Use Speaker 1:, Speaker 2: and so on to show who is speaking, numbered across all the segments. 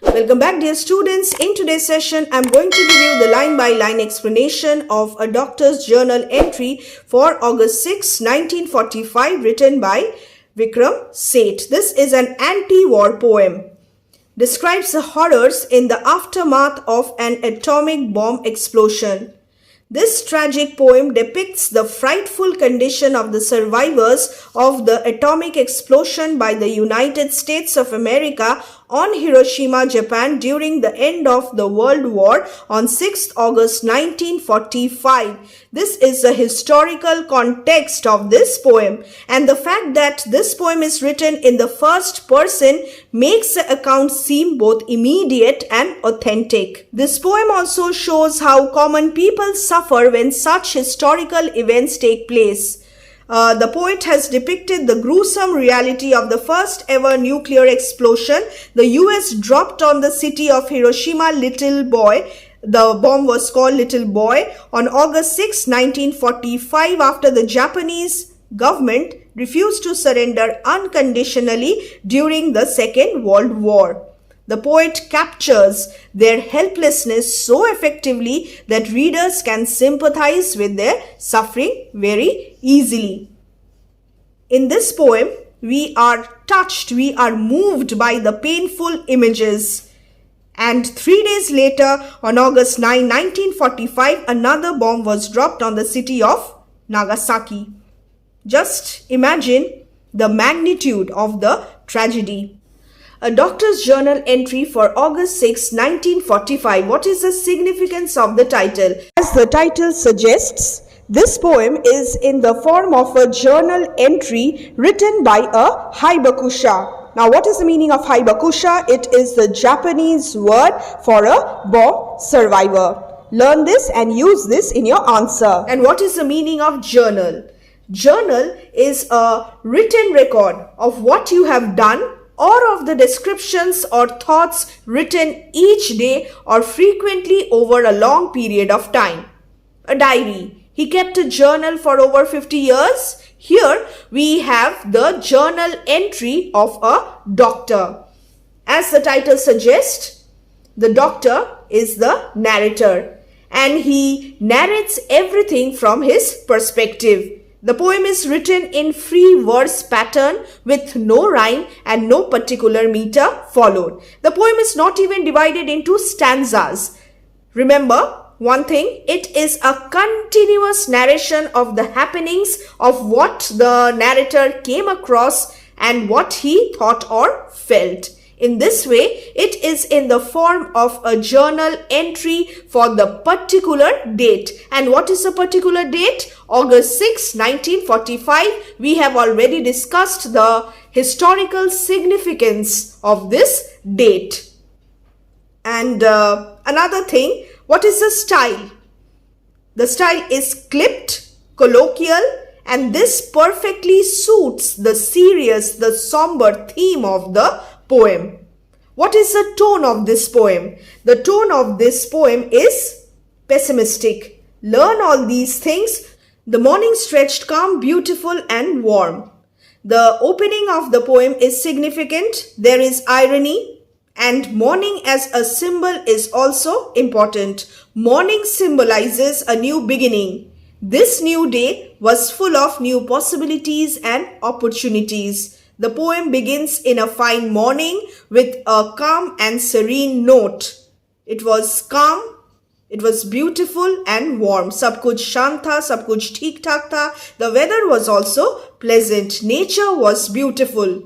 Speaker 1: Welcome back, dear students. In today's session, I'm going to give you the line-by-line explanation of a doctor's journal entry for August 6, 1945, written by Vikram Seth. This is an anti-war poem. Describes the horrors in the aftermath of an atomic bomb explosion. This tragic poem depicts the frightful condition of the survivors of the atomic explosion by the United States of America on Hiroshima, Japan during the end of the World War on 6th August 1945. This is the historical context of this poem, and the fact that this poem is written in the first person makes the account seem both immediate and authentic. This poem also shows how common people suffer when such historical events take place. The poet has depicted the gruesome reality of the first ever nuclear explosion. The US dropped on the city of Hiroshima Little Boy. The bomb was called Little Boy on August 6, 1945, after the Japanese government refused to surrender unconditionally during the Second World War. The poet captures their helplessness so effectively that readers can sympathize with their suffering very easily. In this poem, we are touched, we are moved by the painful images. And 3 days later, on August 9, 1945, another bomb was dropped on the city of Nagasaki. Just imagine the magnitude of the tragedy. A doctor's journal entry for August 6, 1945. What is the significance of the title? As the title suggests, this poem is in the form of a journal entry written by a hibakusha. Now, what is the meaning of hibakusha? It is the Japanese word for a bomb survivor. Learn this and use this in your answer. And what is the meaning of journal? Journal is a written record of what you have done or of the descriptions or thoughts written each day or frequently over a long period of time. A diary. He kept a journal for over 50 years. Here we have the journal entry of a doctor. As the title suggests, the doctor is the narrator and he narrates everything from his perspective. The poem is written in free verse pattern with no rhyme and no particular meter followed. The poem is not even divided into stanzas. Remember one thing, it is a continuous narration of the happenings of what the narrator came across and what he thought or felt. In this way, it is in the form of a journal entry for the particular date. And what is the particular date? August 6, 1945. We have already discussed the historical significance of this date. And another thing, what is the style? The style is clipped, colloquial, and this perfectly suits the serious, the somber theme of the poem. What is the tone of this poem? The tone of this poem is pessimistic. Learn all these things. The morning stretched calm, beautiful and warm. The opening of the poem is significant. There is irony, and morning as a symbol is also important. Morning symbolizes a new beginning. This new day was full of new possibilities and opportunities. The poem begins in a fine morning with a calm and serene note. It was calm, it was beautiful and warm. Sab kuch shant tha, sab kuch theek thak tha. The weather was also pleasant. Nature was beautiful.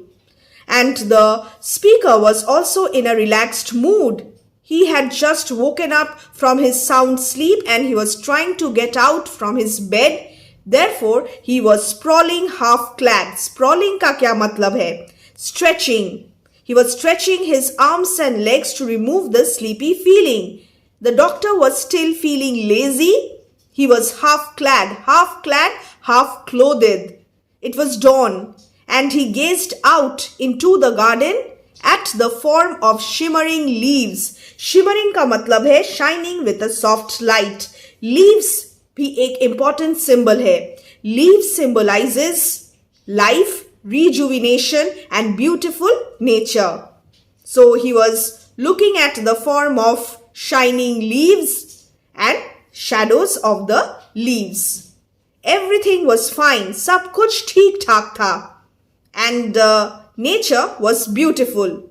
Speaker 1: And the speaker was also in a relaxed mood. He had just woken up from his sound sleep and he was trying to get out from his bed. Therefore, he was sprawling half-clad. Sprawling का क्या मतलब है? Stretching. He was stretching his arms and legs to remove the sleepy feeling. The doctor was still feeling lazy. He was half-clad, half-clothed. It was dawn, and he gazed out into the garden at the form of shimmering leaves. Shimmering का मतलब है shining with a soft light. Leaves भी एक important symbol है. Leaves symbolizes life, rejuvenation and beautiful nature. So he was looking at the form of shining leaves and shadows of the leaves. Everything was fine, सब कुछ ठीक ठाक था, and nature was beautiful.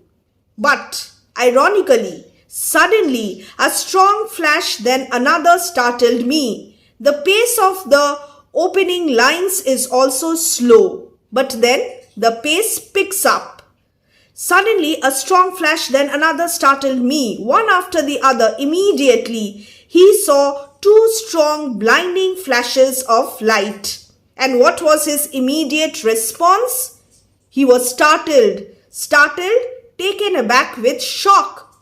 Speaker 1: But ironically, suddenly a strong flash, then another startled me. The pace of the opening lines is also slow, but then the pace picks up. Suddenly a strong flash, then another startled me. One after the other, immediately he saw two strong blinding flashes of light. And what was his immediate response? He was startled, taken aback with shock.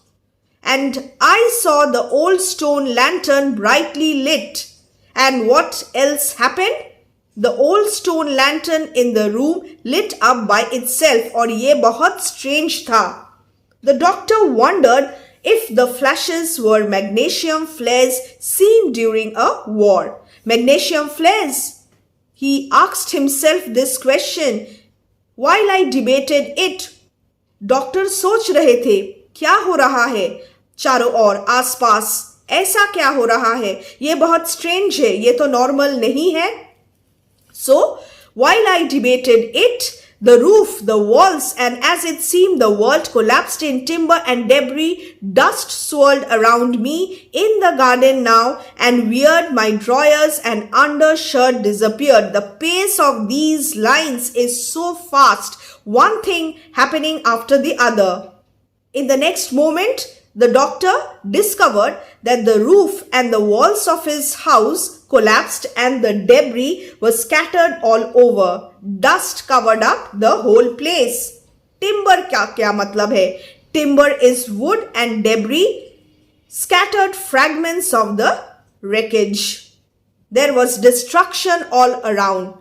Speaker 1: And I saw the old stone lantern brightly lit. And what else happened? The old stone lantern in the room lit up by itself, और ये बहुत strange था. The doctor wondered if the flashes were magnesium flares seen during a war. Magnesium flares? He asked himself this question while I debated it. Doctor सोच रहे थे, क्या हो रहा है चारों ओर आसपास, ऐसा क्या हो रहा है, ये बहुत स्ट्रेंज है, ये तो नॉर्मल नहीं है. So, while I debated it, the roof, the walls, and as it seemed the world collapsed in timber and debris, dust swirled around me in the garden now, and weird my drawers and undershirt disappeared. The pace of these lines is so fast, one thing happening after the other. In the next moment, the doctor discovered that the roof and the walls of his house collapsed and the debris was scattered all over. Dust covered up the whole place. Timber क्या मतलब है? Timber is wood and debris, scattered fragments of the wreckage. There was destruction all around.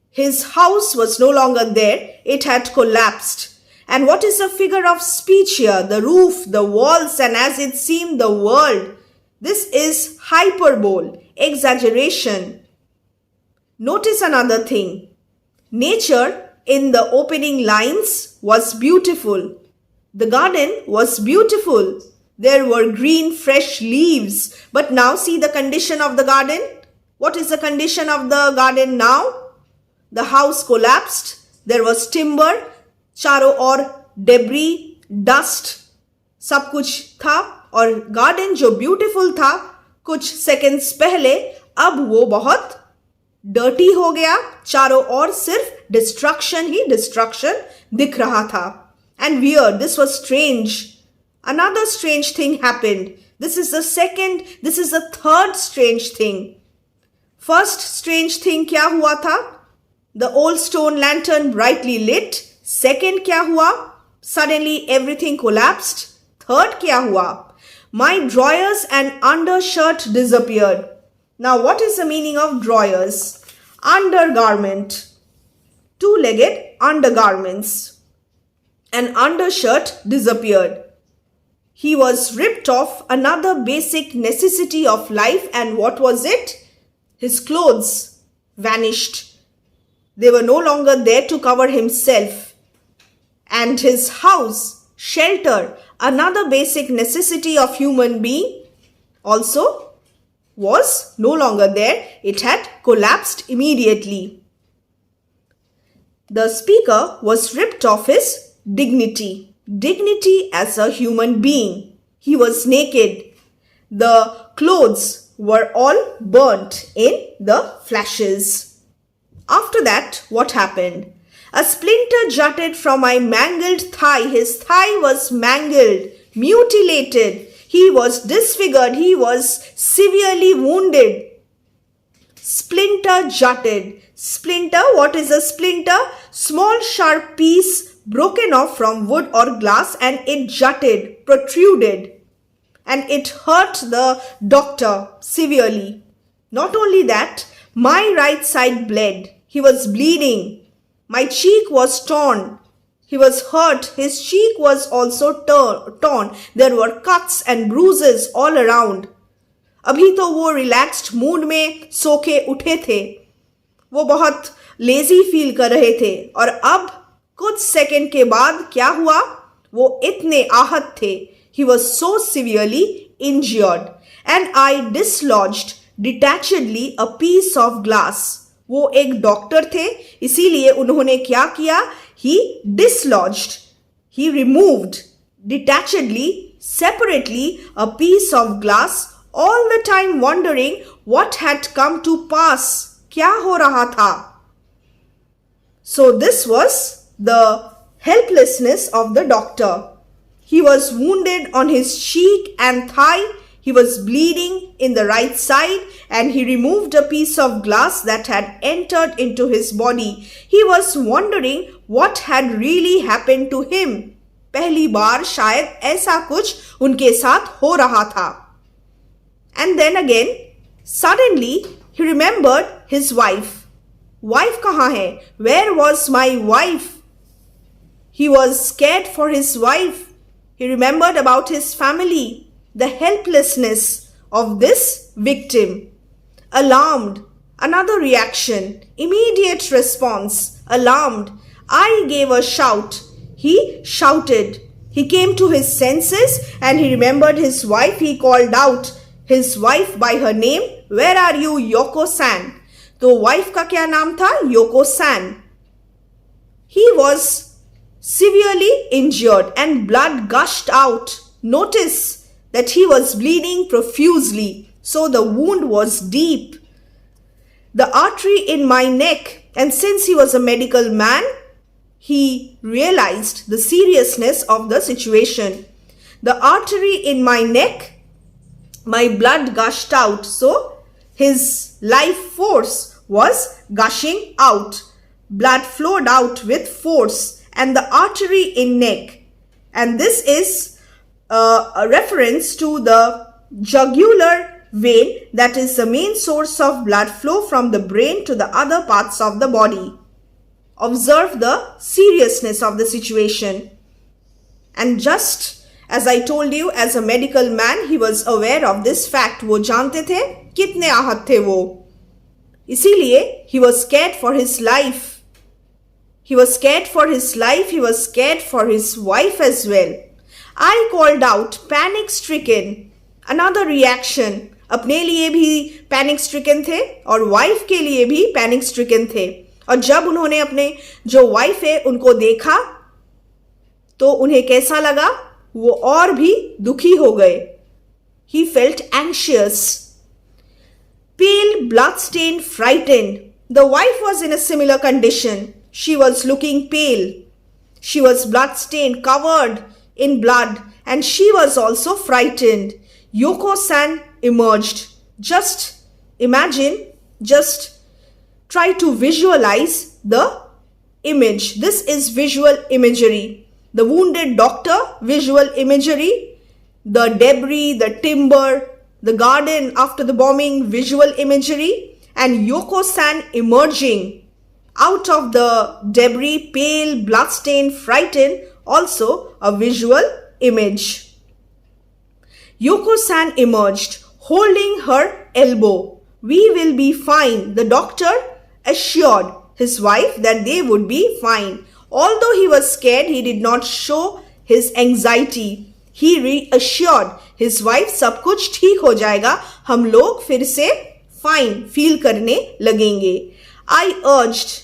Speaker 1: His house was no longer there. It had collapsed. And what is the figure of speech here? The roof, the walls, and as it seemed the world. This is hyperbole, exaggeration. Notice another thing. Nature in the opening lines was beautiful. The garden was beautiful. There were green, fresh leaves. But now see the condition of the garden. What is the condition of the garden now? The house collapsed. There was timber. चारों ओर debris, dust, सब कुछ था, और garden जो beautiful था कुछ seconds पहले, अब वो बहुत डर्टी हो गया. चारों ओर सिर्फ डिस्ट्रक्शन ही डिस्ट्रक्शन दिख रहा था. And wear, this was strange. Another strange thing happened. This is the third strange thing. First strange thing क्या हुआ था? The old stone lantern brightly lit. Second क्या हुआ? Suddenly everything collapsed. Third क्या हुआ? My drawers and undershirt disappeared. Now what is the meaning of drawers? Undergarment. Two-legged undergarments. An undershirt disappeared. He was ripped off another basic necessity of life, and what was it? His clothes vanished. They were no longer there to cover himself. And his house, shelter, another basic necessity of human being, also was no longer there. It had collapsed immediately. The speaker was ripped of his dignity as a human being. He was naked. The clothes were all burnt in the flashes. After that, what happened? A splinter jutted from my mangled thigh. His thigh was mangled, mutilated. He was disfigured. He was severely wounded. Splinter jutted. Splinter, what is a splinter? Small sharp piece broken off from wood or glass, and it jutted, protruded. And it hurt the doctor severely. Not only that, my right side bled. He was bleeding. My cheek was torn. He was hurt. His cheek was also torn. There were cuts and bruises all around. अभी तो वो relaxed mood में सो के उठे थे. वो बहुत lazy feel कर रहे थे. और अब कुछ सेकंड के बाद क्या हुआ? वो इतने आहत थे. He was so severely injured. And I dislodged detachedly a piece of glass. वो एक डॉक्टर थे, इसीलिए उन्होंने क्या किया? He dislodged, he removed detachedly, separately a piece of glass, all the time wondering what had come to pass. क्या हो रहा था? So this was the helplessness of the doctor. He was wounded on his cheek and thigh. He was bleeding in the right side, and he removed a piece of glass that had entered into his body. He was wondering what had really happened to him. पहली बार शायद ऐसा कुछ उनके साथ हो रहा था. And then again, suddenly he remembered his wife. Wife कहाँ है? Where was my wife? He was scared for his wife. He remembered about his family, the helplessness of this victim. Alarmed, another reaction, immediate response, alarmed. I gave a shout. He shouted. He came to his senses and he remembered his wife. He called out his wife by her name. Where are you, Yoko-san? तो wife का क्या नाम था? Yoko-san. He was severely injured and blood gushed out. Notice that he was bleeding profusely, so the wound was deep. The artery in my neck, and since he was a medical man, he realized the seriousness of the situation. The artery in my neck, my blood gushed out, so his life force was gushing out. Blood flowed out with force, and the artery in neck, and this is a reference to the jugular vein, that is the main source of blood flow from the brain to the other parts of the body. Observe the seriousness of the situation. And just as I told you, as a medical man, he was aware of this fact. वो जानते थे कितने आहत थे वो. इसीलिए he was scared for his life. He was scared for his life. He was scared for his wife as well. I called out, panic stricken. Another reaction. अपने लिए भी panic stricken थे और wife के लिए भी panic stricken थे. और जब उन्होंने अपने जो wife है उनको देखा तो उन्हें कैसा लगा? वो और भी दुखी हो गए. He felt anxious. Pale, blood-stained, frightened. The wife was in a similar condition. She was looking pale. She was blood-stained, covered in blood, and she was also frightened. Yoko-san emerged. Just imagine, just try to visualize the image. This is visual imagery. The wounded doctor, visual imagery. The debris, the timber, the garden after the bombing, visual imagery. And Yoko-san emerging out of the debris, pale, bloodstained, frightened, also a visual image. Yoko-san emerged, holding her elbow. We will be fine. The doctor assured his wife that they would be fine. Although he was scared, he did not show his anxiety. He reassured his wife, सब कुछ ठीक हो जाएगा, हम लोग फिर से fine feel करने लगेंगे. I urged.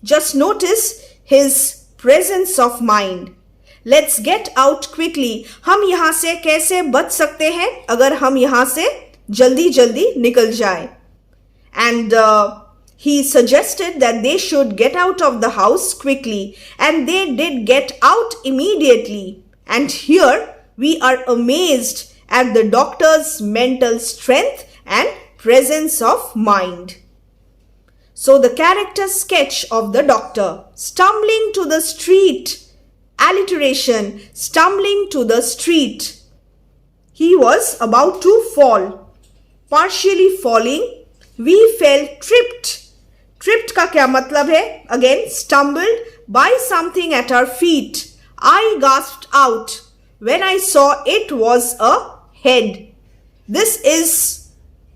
Speaker 1: Just notice his presence of mind. Let's get out quickly. हम यहाँ से कैसे बच सकते हैं अगर हम यहाँ से जल्दी जल्दी निकल जाए. And he suggested that they should get out of the house quickly. And they did get out immediately. And here we are amazed at the doctor's mental strength and presence of mind. So the character sketch of the doctor. Stumbling to the street. Alliteration. Stumbling to the street. He was about to fall. Partially falling. We fell tripped. Tripped का क्या मतलब है? Again, stumbled by something at our feet. I gasped out when I saw it was a head. This is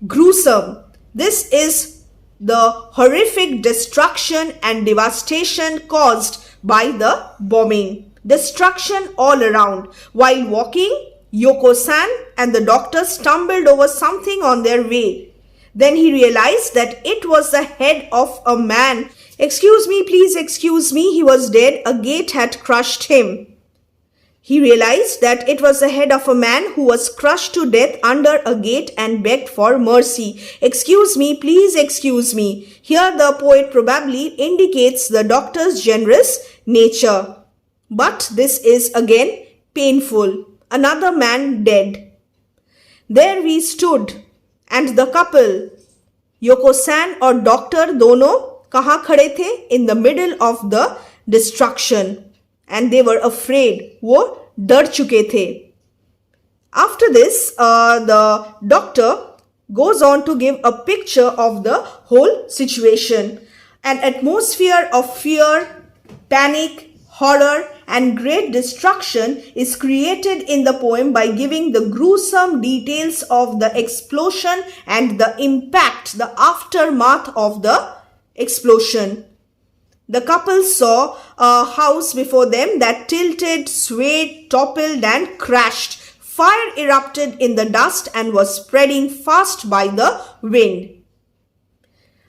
Speaker 1: gruesome. This is the horrific destruction and devastation caused by the bombing. Destruction all around. While walking, Yoko-san and the doctor stumbled over something on their way. Then he realized that it was the head of a man. Excuse me, please excuse me, he was dead. A gate had crushed him. He realized that it was the head of a man who was crushed to death under a gate and begged for mercy. Excuse me, please excuse me. Here the poet probably indicates the doctor's generous nature. But this is again painful. Another man dead. There we stood, and the couple, Yoko-san और doctor दोनों कहाँ खड़े थे? In the middle of the destruction. And they were afraid. वो डर चुके थे. After this, the doctor goes on to give a picture of the whole situation. An atmosphere of fear, panic, horror and great destruction is created in the poem by giving the gruesome details of the explosion and the impact, the aftermath of the explosion. The couple saw a house before them that tilted, swayed, toppled and crashed. Fire erupted in the dust and was spreading fast by the wind.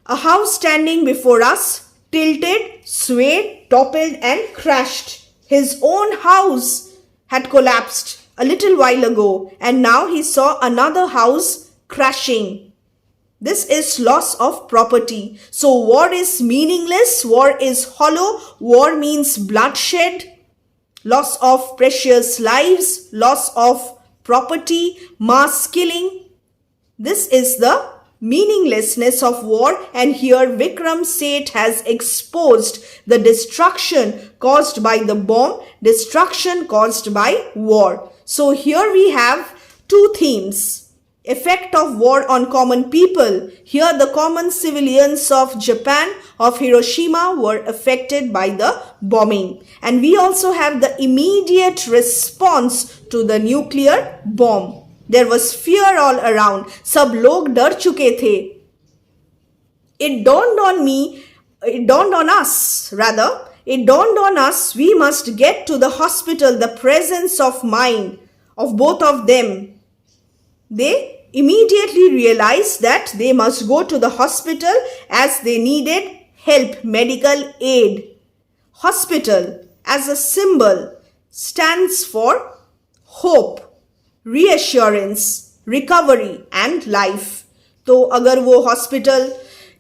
Speaker 1: A house standing before us tilted, swayed, toppled and crashed. His own house had collapsed a little while ago and now he saw another house crashing. This is loss of property. So war is meaningless, war is hollow, war means bloodshed, loss of precious lives, loss of property, mass killing. This is the meaninglessness of war, and here Vikram Seth has exposed the destruction caused by the bomb, destruction caused by war. So here we have two themes. Effect of war on common people. Here the common civilians of Japan, of Hiroshima were affected by the bombing. And we also have the immediate response to the nuclear bomb. There was fear all around. सब लोग डर चुके थे. It dawned on us, we must get to the hospital. The presence of mind of both of them. They immediately realized that they must go to the hospital as they needed help, medical aid. Hospital as a symbol stands for hope, reassurance, recovery and life. तो अगर वो hospital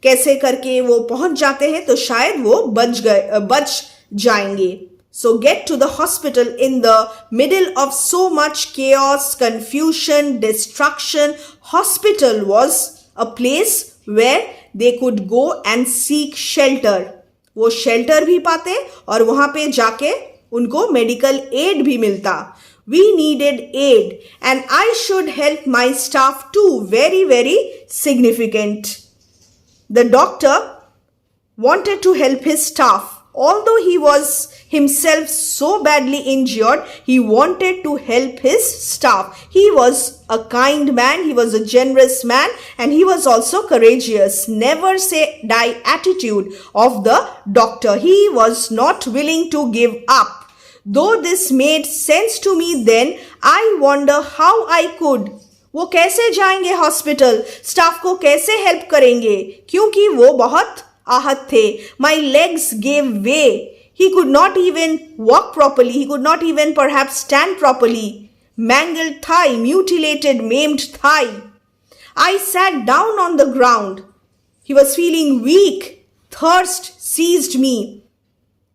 Speaker 1: कैसे करके वो पहुंच जाते हैं तो शायद वो बच जाएंगे. So get to the hospital in the middle of so much chaos, confusion, destruction. Hospital was a place where they could go and seek shelter. वो shelter भी पाते और वहाँ पे जाके उनको medical aid भी मिलता. We needed aid and I should help my staff too. Very, very significant. The doctor wanted to help his staff. Although he was himself so badly injured, he wanted to help his staff. He was a kind man, he was a generous man, and he was also courageous. Never say die attitude of the doctor. He was not willing to give up. Though this made sense to me then, I wonder how I could. वो कैसे जाएंगे hospital, staff को कैसे help करेंगे, क्योंकि वो बहुत आहत थे. My legs gave way. He could not even walk properly. He could not even perhaps stand properly. Mangled thigh, mutilated, maimed thigh. I sat down on the ground. He was feeling weak. Thirst seized me.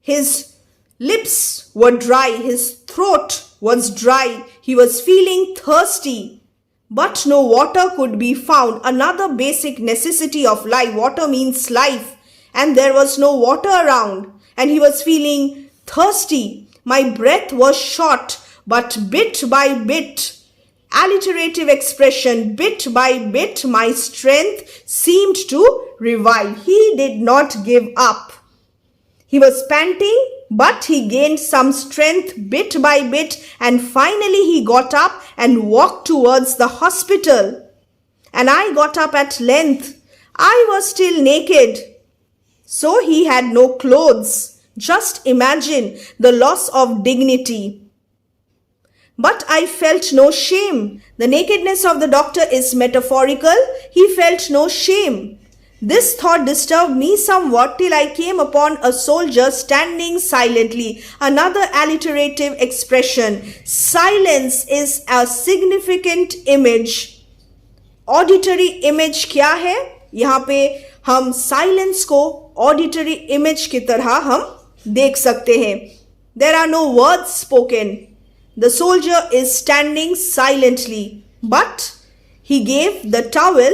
Speaker 1: His lips were dry. His throat was dry. He was feeling thirsty. But no water could be found. Another basic necessity of life. Water means life. And there was no water around. And he was feeling thirsty. My breath was short, but bit by bit, alliterative expression, bit by bit, my strength seemed to revive. He did not give up. He was panting, but he gained some strength bit by bit, and finally he got up and walked towards the hospital. And I got up at length. I was still naked. So he had no clothes. Just imagine the loss of dignity. But I felt no shame. The nakedness of the doctor is metaphorical. He felt no shame. This thought disturbed me somewhat till I came upon a soldier standing silently. Another alliterative expression. Silence is a significant image. Auditory image क्या है? यहाँ पे हम silence को auditory image की तरह हम देख सकते हैं. There are no words spoken. The soldier is standing silently, but he gave the towel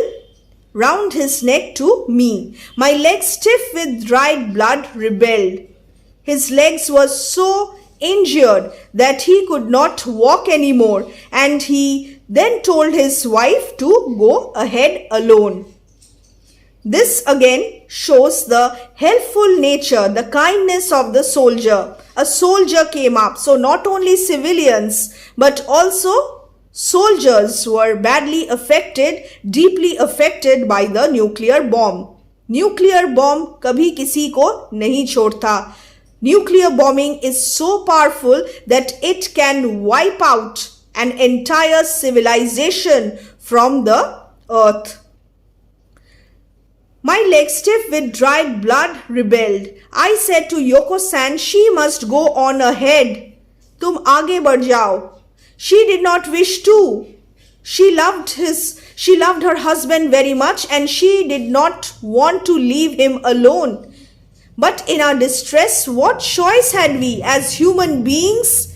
Speaker 1: round his neck to me. My legs, stiff with dried blood, rebelled. His legs were so injured that he could not walk anymore, and he then told his wife to go ahead alone. This again shows the helpful nature, the kindness of the soldier. A soldier came up, so not only civilians but also soldiers were badly affected, deeply affected by the nuclear bomb. Nuclear bomb कभी किसी को नहीं छोड़ता. Nuclear bombing is so powerful that it can wipe out an entire civilization from the earth. My legs, stiff with dried blood, rebelled. I said to Yoko-san, she must go on ahead. तुम आगे बढ़ जाओ. She did not wish to. She loved her husband very much, and she did not want to leave him alone. But in our distress, what choice had we? As human beings,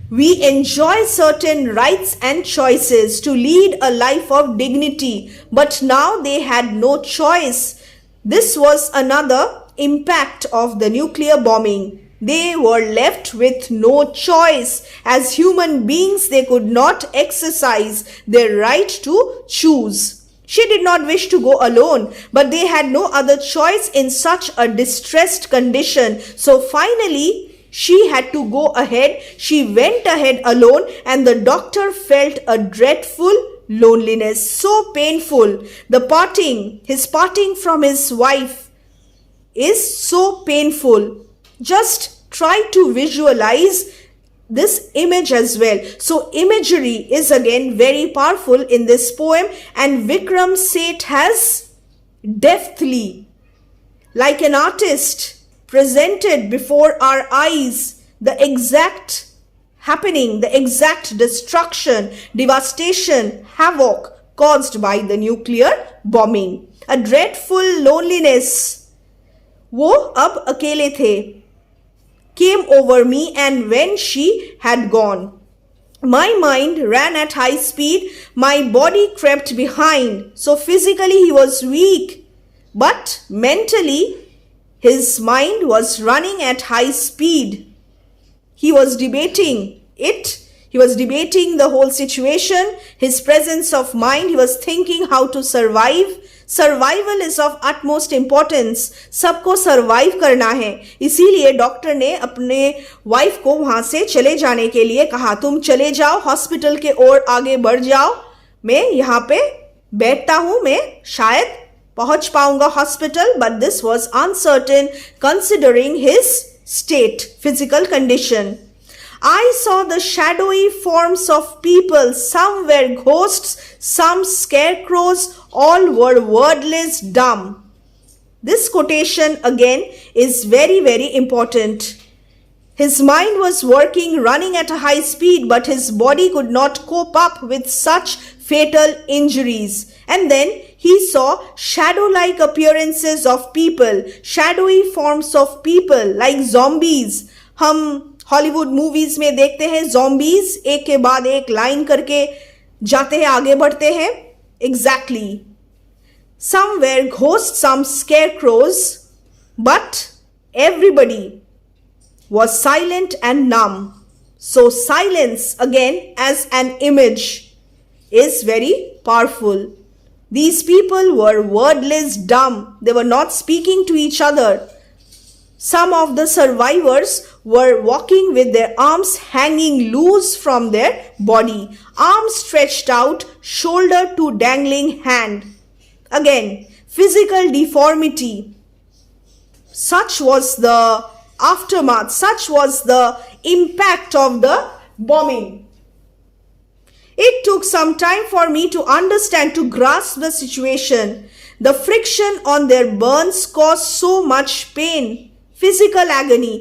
Speaker 1: we enjoy certain rights and choices to lead a life of dignity, but now they had no choice. This was another impact of the nuclear bombing. They were left with no choice. As human beings, they could not exercise their right to choose. She did not wish to go alone, but they had no other choice in such a distressed condition. So finally, she had to go ahead. She went ahead alone, and the doctor felt a dreadful loneliness, so painful. His parting from his wife is so painful. Just try to visualize this image as well. So imagery is again very powerful in this poem, and Vikram Seth has deftly, like an artist, presented before our eyes the exact happening, the exact destruction, devastation, havoc caused by the nuclear bombing. A dreadful loneliness, वो अब अकेले थे, came over me, and when she had gone, my mind ran at high speed, my body crept behind. So physically he was weak, but mentally his mind was running at high speed. He was debating it. He was debating the whole situation, his presence of mind. He was thinking how to survive. Survival is of utmost importance. सबको survive करना है. इसीलिए doctor ने अपने wife को वहां से चले जाने के लिए कहा, तुम चले जाओ, हॉस्पिटल के ओर आगे बढ़ जाओ. मैं यहाँ पे बैठता हूँ, मैं शायद पहुंच पाऊंगा hospital. But this was uncertain considering his state, physical condition. I saw the shadowy forms of people. Some were ghosts, some scarecrows, all were wordless, dumb. This quotation again is very, very important. His mind was working, running at a high speed, but his body could not cope up with such fatal injuries. And then he saw shadow-like appearances of people, shadowy forms of people like zombies. हम Hollywood movies में देखते हैं zombies एक के बाद एक line करके जाते हैं, आगे बढ़ते हैं. Exactly. Some were ghosts, some scarecrows, but everybody was silent and numb. So silence again as an image is very powerful. These people were wordless, dumb. They were not speaking to each other. Some of the survivors were walking with their arms hanging loose from their body, arms stretched out, shoulder to dangling hand. Again, physical deformity. Such was the aftermath. Such was the impact of the bombing. It took some time for me to understand, to grasp the situation. The friction on their burns caused so much pain. Physical agony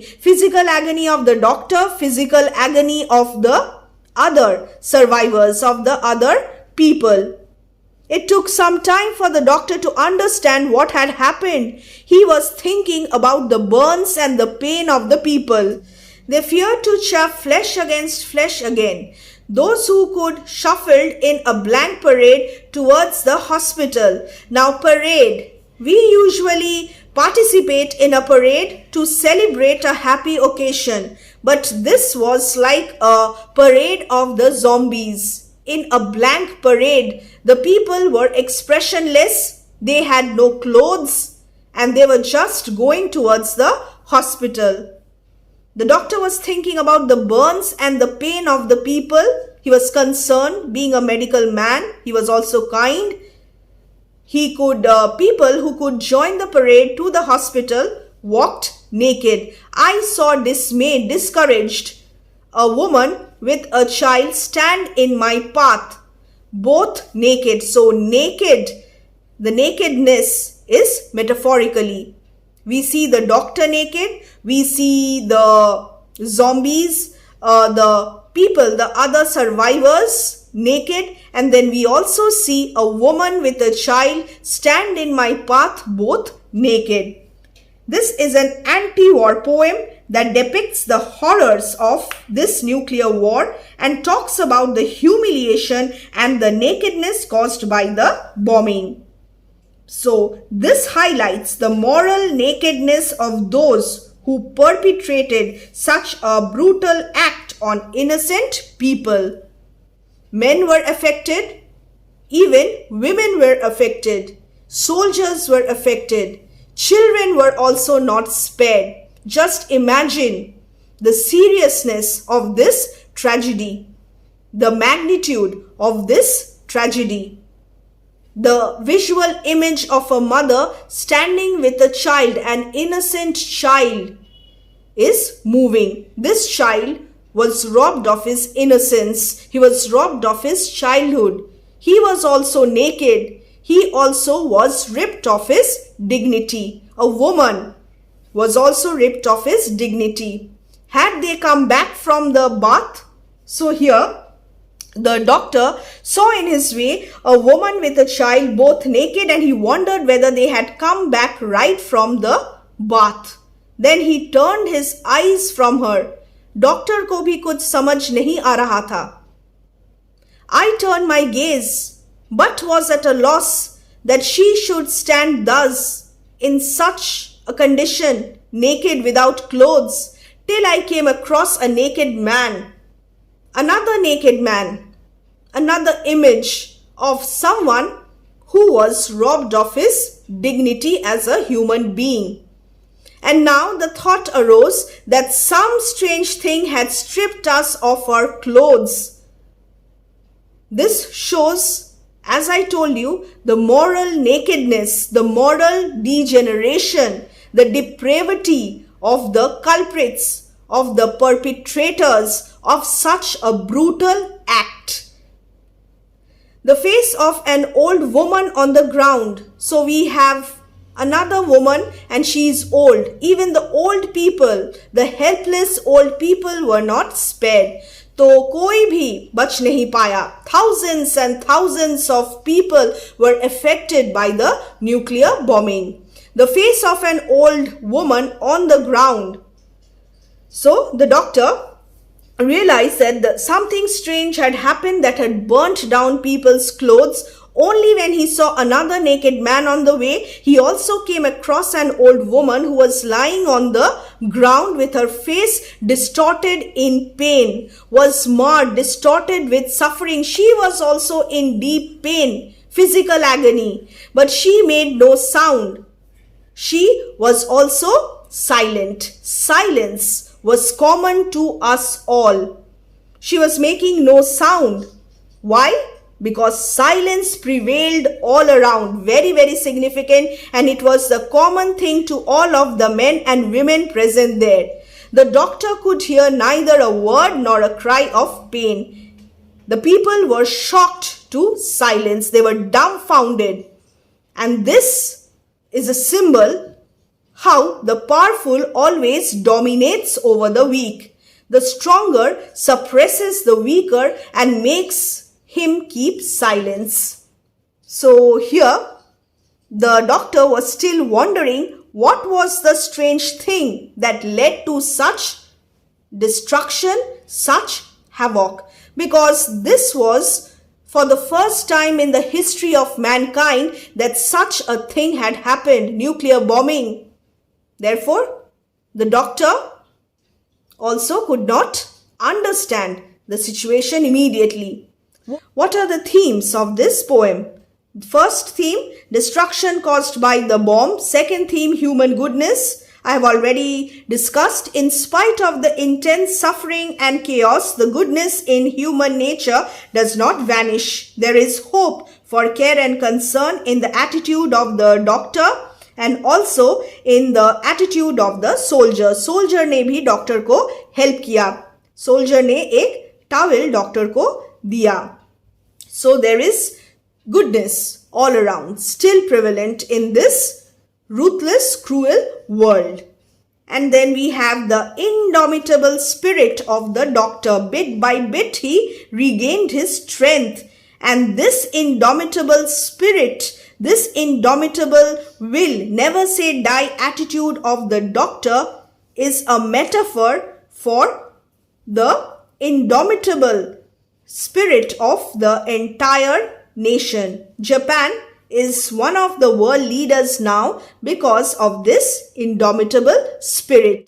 Speaker 1: of the doctor, physical agony of the other survivors, of the other people. It took some time for the doctor to understand what had happened. He was thinking about the burns and the pain of the people. They feared to chafe flesh against flesh again. Those who could shuffled in a blank parade towards the hospital. Now parade. We usually participate in a parade to celebrate a happy occasion. But this was like a parade of the zombies. In a blank parade, the people were expressionless. They had no clothes and they were just going towards the hospital. The doctor was thinking about the burns and the pain of the people. He was concerned. Being a medical man, he was also kind. People who could join the parade to the hospital walked naked. I saw dismayed, discouraged, a woman with a child stand in my path, both naked. So naked, the nakedness is metaphorically. We see the doctor naked, we see the zombies, the people, the other survivors naked, and then we also see a woman with a child stand in my path, both naked. This is an anti-war poem that depicts the horrors of this nuclear war and talks about the humiliation and the nakedness caused by the bombing. So this highlights the moral nakedness of those who perpetrated such a brutal act on innocent people. Men were affected, even women were affected, soldiers were affected, children were also not spared. Just imagine the seriousness of this tragedy, the magnitude of this tragedy. The visual image of a mother standing with a child, an innocent child, is moving. This child was robbed of his innocence. He was robbed of his childhood. He was also naked. He also was ripped of his dignity. A woman was also ripped of his dignity. Had they come back from the bath? So here, the doctor saw in his way a woman with a child both naked, and he wondered whether they had come back right from the bath. Then he turned his eyes from her. Doctor को भी कुछ समझ नहीं आ रहा था. I turned my gaze, but was at a loss that she should stand thus, in such a condition, naked without clothes, till I came across a naked man. Another naked man, another image of someone who was robbed of his dignity as a human being. And now the thought arose that some strange thing had stripped us of our clothes. This shows, as I told you, the moral nakedness, the moral degeneration, the depravity of the culprits, of the perpetrators of such a brutal act. The face of an old woman on the ground. So we have another woman and she is old. Even the old people, the helpless old people were not spared. तो कोई भी बच नहीं पाया. Thousands and thousands of people were affected by the nuclear bombing. The face of an old woman on the ground. So the doctor realized that something strange had happened that had burnt down people's clothes. Only when he saw another naked man on the way, he also came across an old woman who was lying on the ground with her face distorted in pain, was marred, distorted with suffering. She was also in deep pain, physical agony, but she made no sound. She was also silent. Silence was common to us all. She was making no sound. Why? because silence prevailed all around. Very, very significant, and it was the common thing to all of the men and women present there. The doctor could hear neither a word nor a cry of pain. The people were shocked to silence. They were dumbfounded. And this is a symbol how the powerful always dominates over the weak. The stronger suppresses the weaker and makes him keep silence. So here, the doctor was still wondering what was the strange thing that led to such destruction, such havoc. Because this was for the first time in the history of mankind that such a thing had happened, nuclear bombing. Therefore, the doctor also could not understand the situation immediately. What are the themes of this poem? First theme, destruction caused by the bomb. Second theme, human goodness. I have already discussed. In spite of the intense suffering and chaos, the goodness in human nature does not vanish. There is hope for care and concern in the attitude of the doctor and also in the attitude of the soldier. Soldier ने भी doctor को help किया. Soldier ने एक towel doctor को दिया. So there is goodness all around, still prevalent in this ruthless, cruel world. And then we have the indomitable spirit of the doctor. Bit by bit he regained his strength. And this indomitable spirit, this indomitable will, never say die attitude of the doctor is a metaphor for the indomitable spirit of the entire nation. Japan is one of the world leaders now because of this indomitable spirit.